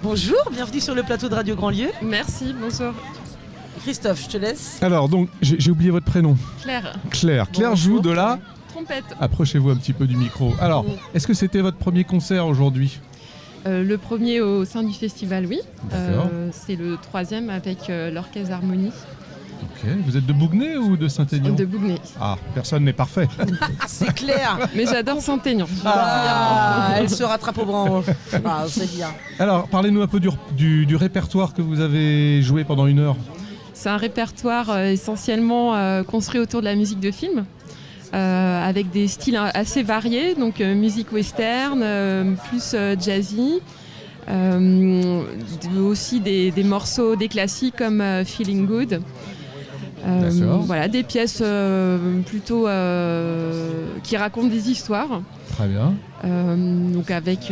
Bonjour, bienvenue sur le plateau de Radio Grand Lieu. Merci, bonjour. Christophe, je te laisse. Alors, donc, j'ai oublié votre prénom. Claire. Claire. Claire joue de la... Trompette. Approchez-vous un petit peu du micro. Alors, est-ce que c'était votre premier concert aujourd'hui ? Le premier au sein du festival, oui. D'accord. C'est le troisième avec l'Orchestre Harmonie Ok. Vous êtes de Bouguenais ou de Saint-Aignan ? de Bouguenais. Ah, personne n'est parfait. C'est clair. Mais j'adore Saint-Aignan. Elle se rattrape au branche. Ah, c'est bien. Alors, parlez-nous un peu du répertoire que vous avez joué pendant 1 heure. C'est un répertoire essentiellement construit autour de la musique de film. Avec des styles assez variés, donc musique western, plus jazzy, aussi des morceaux, des classiques comme Feeling Good. Voilà, des pièces plutôt qui racontent des histoires. Très bien. Donc avec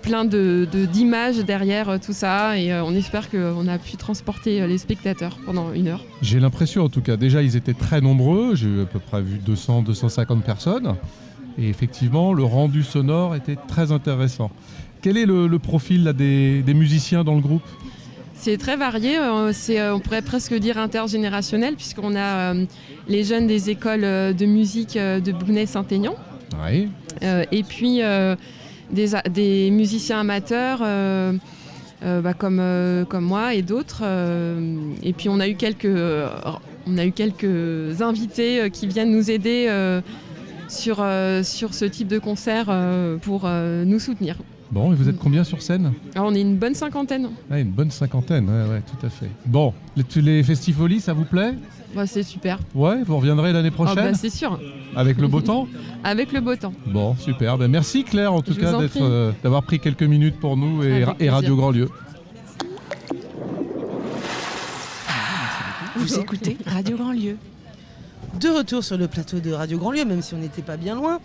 plein d'images derrière tout ça, et on espère qu'on a pu transporter les spectateurs pendant 1 heure. J'ai l'impression, en tout cas, déjà ils étaient très nombreux, j'ai à peu près vu 200-250 personnes, et effectivement le rendu sonore était très intéressant. Quel est le profil là, des musiciens dans le groupe ? C'est très varié, on pourrait presque dire intergénérationnel, puisqu'on a les jeunes des écoles de musique de Bouguenais-Saint-Aignan, Oui. et puis des musiciens amateurs comme moi et d'autres. Et puis on a eu quelques invités qui viennent nous aider sur ce type de concert pour nous soutenir. Bon, et vous êtes combien sur scène ? Alors on est une bonne 50aine. Ah, une bonne 50aine, ouais, tout à fait. Bon, les Festifolies, ça vous plaît ? Bah, c'est super. Ouais, vous reviendrez l'année prochaine ? C'est sûr, Avec le beau temps ? avec le beau temps. Bon, super. Ben, merci Claire, en tout Je cas, vous en prie. d'avoir pris quelques minutes pour nous et Avec Radio plaisir. Grand Lieu. Vous écoutez Radio Grand Lieu. De retour sur le plateau de Radio Grand Lieu, même si on n'était pas bien loin.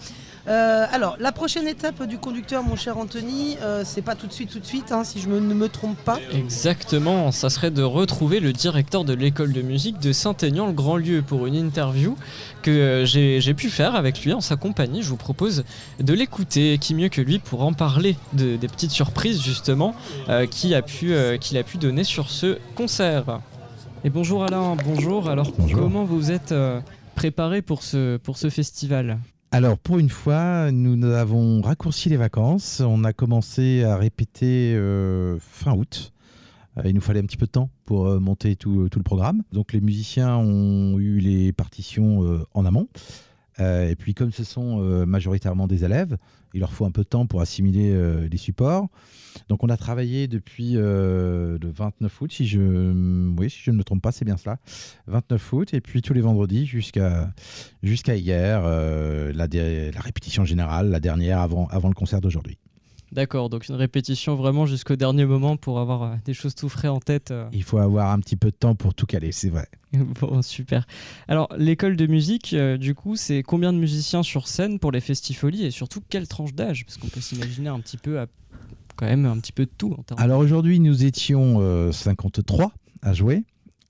Alors, la prochaine étape du conducteur, mon cher Anthony, c'est pas tout de suite, hein, si je ne me trompe pas. Exactement, ça serait de retrouver le directeur de l'école de musique de Saint-Aignan, le Grand Lieu, pour une interview que j'ai pu faire avec lui en sa compagnie. Je vous propose de l'écouter, qui mieux que lui pour en parler des petites surprises justement qu'il a pu donner sur ce concert. Et bonjour Alain, bonjour. Alors Bonjour. Comment vous êtes préparé pour ce festival ? Alors, pour une fois, nous avons raccourci les vacances. On a commencé à répéter fin août. Il nous fallait un petit peu de temps pour monter tout le programme. Donc, les musiciens ont eu les partitions en amont. Et puis, comme ce sont majoritairement des élèves, il leur faut un peu de temps pour assimiler les supports. Donc, on a travaillé depuis le 29 août, si je ne me trompe pas, c'est bien cela. 29 août, et puis tous les vendredis jusqu'à hier, la répétition générale, la dernière avant le concert d'aujourd'hui. D'accord, donc une répétition vraiment jusqu'au dernier moment pour avoir des choses tout frais en tête. Il faut avoir un petit peu de temps pour tout caler, c'est vrai. Bon, super. Alors, l'école de musique, du coup, c'est combien de musiciens sur scène pour les Festifolies et surtout quelle tranche d'âge ? Parce qu'on peut s'imaginer un petit peu, quand même, un petit peu de tout. En termes Alors aujourd'hui, nous étions 53 à jouer.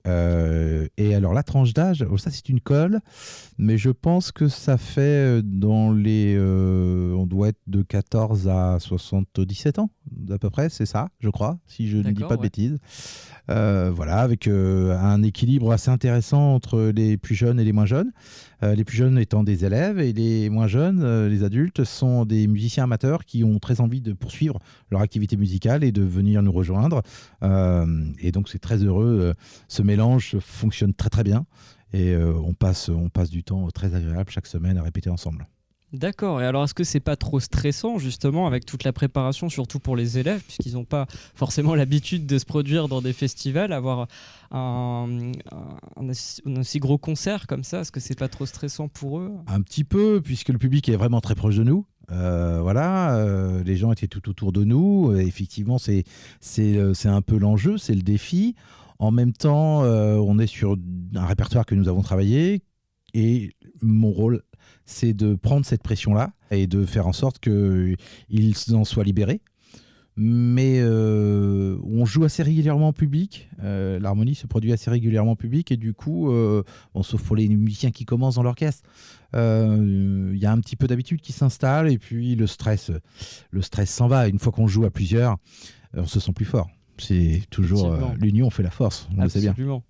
Et alors la tranche d'âge, ça c'est une colle, mais je pense que ça fait on doit être de 14 à 77 ans à peu près, c'est ça, je crois, si je ne dis pas de bêtises. Voilà, avec un équilibre assez intéressant entre les plus jeunes et les moins jeunes. Les plus jeunes étant des élèves et les moins jeunes, les adultes, sont des musiciens amateurs qui ont très envie de poursuivre leur activité musicale et de venir nous rejoindre. Et donc c'est très heureux, ce mélange fonctionne très très bien et on passe du temps très agréable chaque semaine à répéter ensemble. D'accord, et alors est-ce que c'est pas trop stressant justement avec toute la préparation, surtout pour les élèves, puisqu'ils n'ont pas forcément l'habitude de se produire dans des festivals, avoir un aussi gros concert comme ça, est-ce que c'est pas trop stressant pour eux ? Un petit peu, puisque le public est vraiment très proche de nous. Les gens étaient tout autour de nous. Effectivement, c'est un peu l'enjeu, c'est le défi. En même temps, on est sur un répertoire que nous avons travaillé et mon rôle, c'est de prendre cette pression-là et de faire en sorte qu'ils en soient libérés. mais on joue assez régulièrement en public. L'harmonie se produit assez régulièrement en public et du coup, sauf pour les musiciens qui commencent dans l'orchestre, il y a un petit peu d'habitude qui s'installe et puis le stress s'en va. Une fois qu'on joue à plusieurs, on se sent plus fort. C'est toujours l'union fait la force, on le sait bien. Absolument,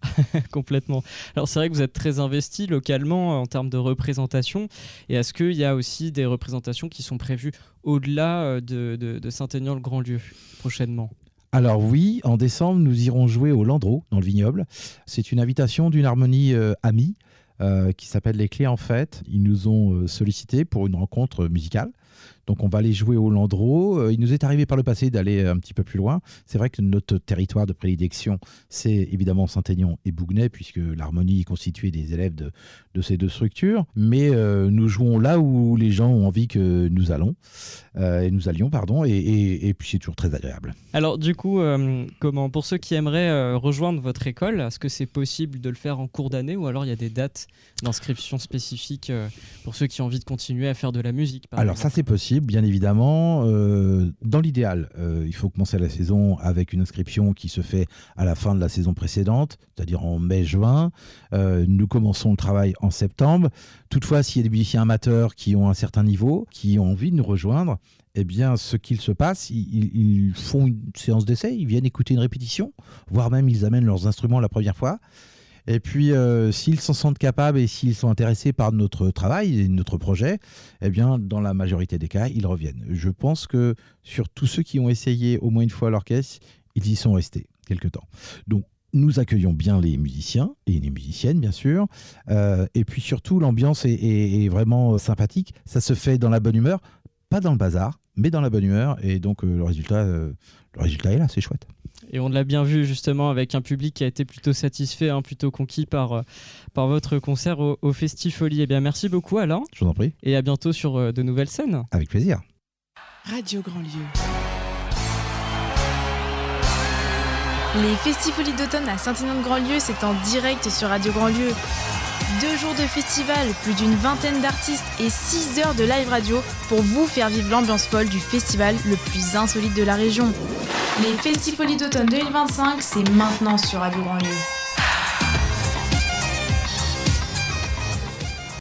complètement. Alors c'est vrai que vous êtes très investi localement en termes de représentation. Et est-ce qu'il y a aussi des représentations qui sont prévues au-delà de Saint-Aignan-le-Grand-Lieu prochainement ? Alors oui, en décembre, nous irons jouer au Landreau, dans le Vignoble. C'est une invitation d'une harmonie amie qui s'appelle Les Clés en Fête. Ils nous ont sollicité pour une rencontre musicale. Donc on va aller jouer au Landreau. Il nous est arrivé par le passé d'aller un petit peu plus loin. C'est vrai que notre territoire de prédilection, c'est évidemment Saint-Aignan et Bouguenais, puisque l'harmonie est constituée des élèves de ces deux structures. Mais nous jouons là où les gens ont envie que nous allions. Et puis c'est toujours très agréable. Alors du coup, pour ceux qui aimeraient rejoindre votre école, est-ce que c'est possible de le faire en cours d'année ou alors il y a des dates d'inscription spécifiques pour ceux qui ont envie de continuer à faire de la musique par exemple ? Ça c'est possible, bien évidemment. Dans l'idéal, il faut commencer la saison avec une inscription qui se fait à la fin de la saison précédente, c'est-à-dire en mai-juin. Nous commençons le travail en septembre. Toutefois, s'il y a des musiciens amateurs qui ont un certain niveau, qui ont envie de nous rejoindre, eh bien, ce qu'il se passe, ils font une séance d'essai, ils viennent écouter une répétition, voire même ils amènent leurs instruments la première fois. Et puis, s'ils s'en sentent capables et s'ils sont intéressés par notre travail et notre projet, eh bien, dans la majorité des cas, ils reviennent. Je pense que sur tous ceux qui ont essayé au moins une fois l'orchestre, ils y sont restés quelque temps. Donc, nous accueillons bien les musiciens et les musiciennes, bien sûr. Et puis surtout, l'ambiance est vraiment sympathique. Ça se fait dans la bonne humeur, pas dans le bazar, mais dans la bonne humeur. Et donc, le résultat est là, c'est chouette. Et on l'a bien vu justement avec un public qui a été plutôt satisfait, plutôt conquis par votre concert au Festifolie. Eh bien, merci beaucoup Alain. Je vous en prie. Et à bientôt sur de nouvelles scènes. Avec plaisir. Radio Grand-Lieu. Les Festifolies d'automne à Saint-Aignan-de-Grand-Lieu, c'est en direct sur Radio Grand-Lieu. 2 jours de festival, plus d'une vingtaine d'artistes et 6 heures de live radio pour vous faire vivre l'ambiance folle du festival le plus insolite de la région. Les Festifolies d'automne 2025, c'est maintenant sur Radio Grand-Lieu.